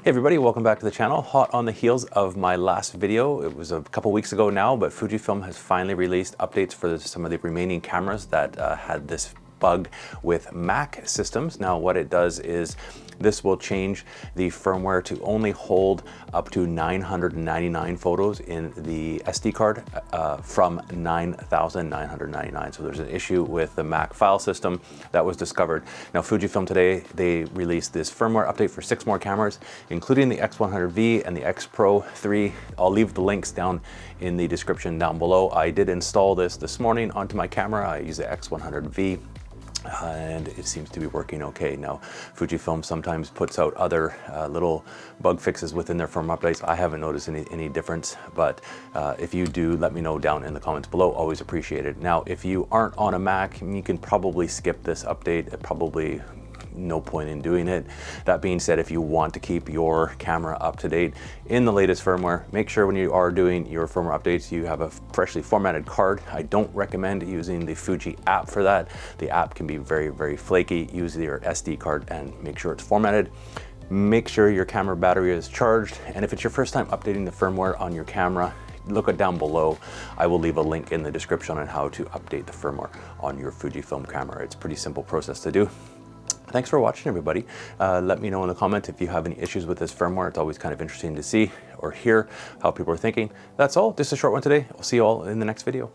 Hey everybody, welcome back to the channel. Hot on the heels of my last video. It was a couple weeks ago now, but Fujifilm has finally released updates for some of the remaining cameras that had this bug with Mac systems. Now what it does is this will change the firmware to only hold up to 999 photos in the SD card from 9,999. So there's an issue with the Mac file system that was discovered. Now Fujifilm today, they released this firmware update for 6 more cameras, including the X100V and the X-Pro3. I'll leave the links down in the description down below. I did install this morning onto my camera. I use the X100V. And it seems to be working okay. Now, Fujifilm sometimes puts out other little bug fixes within their firmware updates. I haven't noticed any difference, but if you do, let me know down in the comments below. Always appreciate it. Now, if you aren't on a Mac, you can probably skip this update. Probably no point in doing it. That being said, if you want to keep your camera up to date in the latest firmware, make sure when you are doing your firmware updates, you have a freshly formatted card. I don't recommend using the Fuji app for that. The app can be very flaky. Use your SD card and make sure it's formatted. Make sure your camera battery is charged. And if it's your first time updating the firmware on your camera, look it down below. I will leave a link in the description on how to update the firmware on your Fujifilm camera. It's a pretty simple process to do. Thanks for watching, everybody. Let me know in the comments if you have any issues with this firmware. It's always kind of interesting to see or hear how people are thinking. That's all, just a short one today. I'll see you all in the next video.